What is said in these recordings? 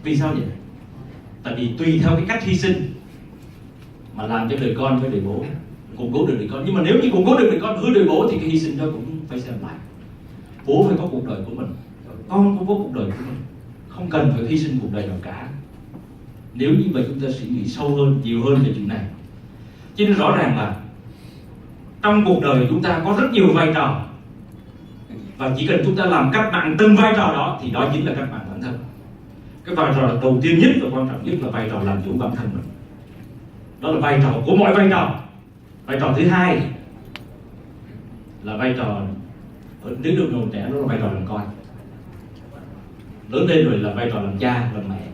Vì sao vậy? Tại vì tùy theo cái cách hy sinh mà làm cho đời con với đời bố củng cố được đời con. Nhưng mà nếu như củng cố được đời con hư đời bố thì cái hy sinh đó cũng phải xem lại. Bố phải có cuộc đời của mình, con cũng có cuộc đời của mình, không cần phải hy sinh cuộc đời nào cả. Nếu như vậy chúng ta suy nghĩ sâu hơn, nhiều hơn về chuyện này. Cho nên rõ ràng là trong cuộc đời chúng ta có rất nhiều vai trò, và chỉ cần chúng ta làm cách mạng từng vai trò đó thì đó chính là cách mạng bản thân. Cái vai trò đầu tiên nhất và quan trọng nhất là vai trò làm chủ bản thân mình. Đó là vai trò của mọi vai trò. Vai trò thứ hai là vai trò ở nếu được còn trẻ, đó là vai trò làm con. Lớn lên rồi là vai trò làm cha, làm mẹ.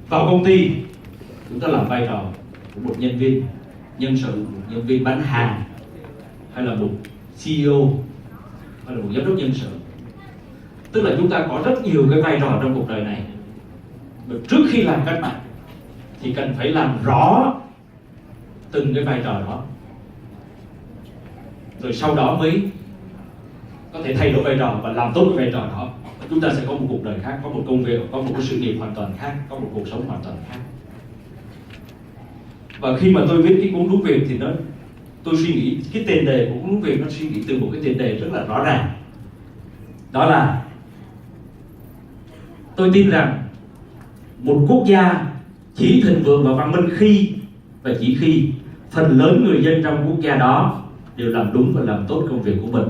Vào công ty chúng ta làm vai trò của một nhân viên nhân sự, một nhân viên bán hàng, hay là một CEO, hay là một giám đốc nhân sự. Tức là chúng ta có rất nhiều cái vai trò trong cuộc đời này. Và trước khi làm cách mạng thì cần phải làm rõ từng cái vai trò đó, rồi sau đó mới có thể thay đổi vai trò và làm tốt cái vai trò đó. Chúng ta sẽ có một cuộc đời khác, có một công việc, có một cái sự nghiệp hoàn toàn khác, có một cuộc sống hoàn toàn khác. Và khi mà tôi viết cái cuốn Đúng Việc thì tôi suy nghĩ cái tiền đề của cuốn Đúng Việc, nó suy nghĩ từ một cái tiền đề rất là rõ ràng. Đó là tôi tin rằng một quốc gia chỉ thịnh vượng và văn minh khi và chỉ khi phần lớn người dân trong quốc gia đó đều làm đúng và làm tốt công việc của mình,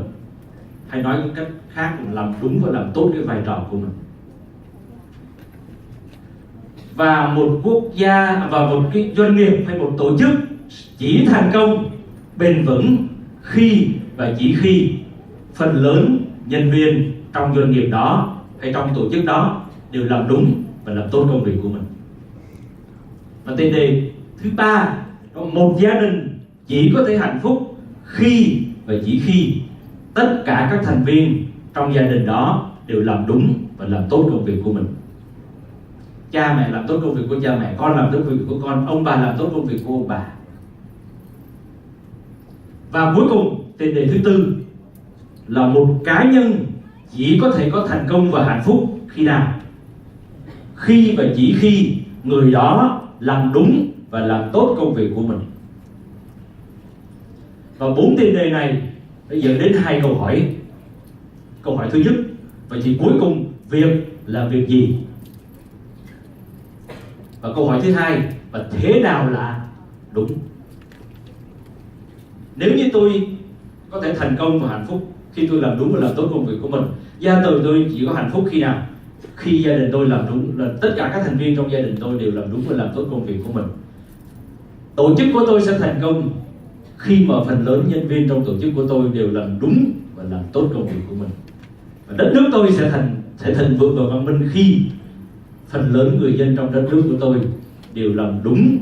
hay nói cách khác là làm đúng và làm tốt cái vai trò của mình. Và một quốc gia và một cái doanh nghiệp hay một tổ chức chỉ thành công bền vững khi và chỉ khi phần lớn nhân viên trong doanh nghiệp đó hay trong tổ chức đó đều làm đúng và làm tốt công việc của mình. Và tiền đề thứ ba, một gia đình chỉ có thể hạnh phúc khi và chỉ khi tất cả các thành viên trong gia đình đó đều làm đúng và làm tốt công việc của mình. Cha mẹ làm tốt công việc của cha mẹ, con làm tốt công việc của con, ông bà làm tốt công việc của ông bà. Và cuối cùng, tiền đề thứ tư là một cá nhân chỉ có thể có thành công và hạnh phúc khi nào? Khi và chỉ khi người đó làm đúng và làm tốt công việc của mình. Và 4 tiền đề này đã dẫn đến 2 câu hỏi. Câu hỏi thứ nhất, vậy thì cuối cùng việc là việc gì? Và câu hỏi thứ hai, và thế nào là đúng? Nếu như tôi có thể thành công và hạnh phúc khi tôi làm đúng và làm tốt công việc của mình, gia đình tôi chỉ có hạnh phúc khi nào? Khi gia đình tôi làm đúng, là tất cả các thành viên trong gia đình tôi đều làm đúng và làm tốt công việc của mình. Tổ chức của tôi sẽ thành công khi mà phần lớn nhân viên trong tổ chức của tôi đều làm đúng và làm tốt công việc của mình. Và đất nước tôi sẽ thịnh vượng và văn minh khi phần lớn người dân trong đất nước của tôi đều làm đúng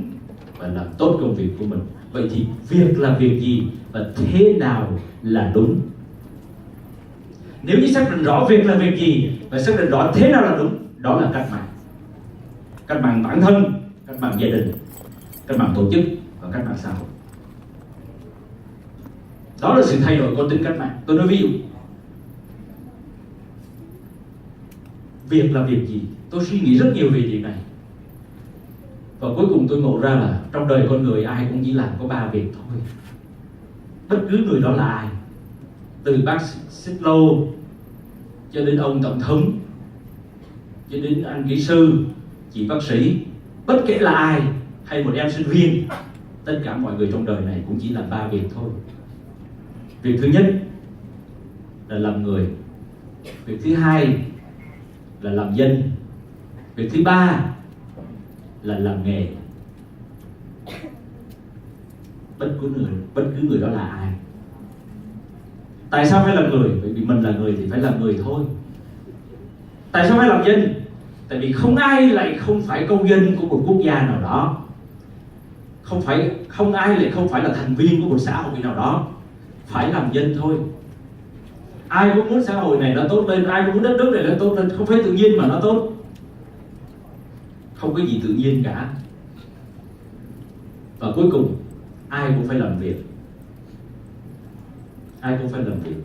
và làm tốt công việc của mình. Vậy thì việc là việc gì và thế nào là đúng? Nếu như xác định rõ việc là việc gì và xác định rõ thế nào là đúng, đó là cách mạng. Cách mạng bản thân, cách mạng gia đình, cách mạng tổ chức và cách mạng xã hội. Đó là sự thay đổi có tính cách mạng. Tôi nói ví dụ, việc là việc gì? Tôi suy nghĩ rất nhiều về việc này. Và cuối cùng tôi ngộ ra là trong đời con người ai cũng chỉ làm có 3 việc thôi. Bất cứ người đó là ai, từ bác Xích Lô cho đến ông tổng thống, cho đến anh kỹ sư, chị bác sĩ, bất kể là ai hay một em sinh viên, tất cả mọi người trong đời này cũng chỉ làm 3 việc thôi. Việc thứ nhất là làm người, việc thứ hai là làm dân, việc thứ ba là làm nghề. Bất cứ người đó là ai. Tại sao phải làm người? Bởi vì mình là người thì phải làm người thôi. Tại sao phải làm dân? Tại vì không ai lại không phải công dân của một quốc gia nào đó, không ai lại không phải là thành viên của một xã hội nào đó. Phải làm dân thôi. Ai cũng muốn xã hội này nó tốt lên, ai cũng muốn đất nước này nó tốt lên. Không phải tự nhiên mà nó tốt. Không có gì tự nhiên cả. Và cuối cùng ai cũng phải làm việc. Ai cũng phải làm việc.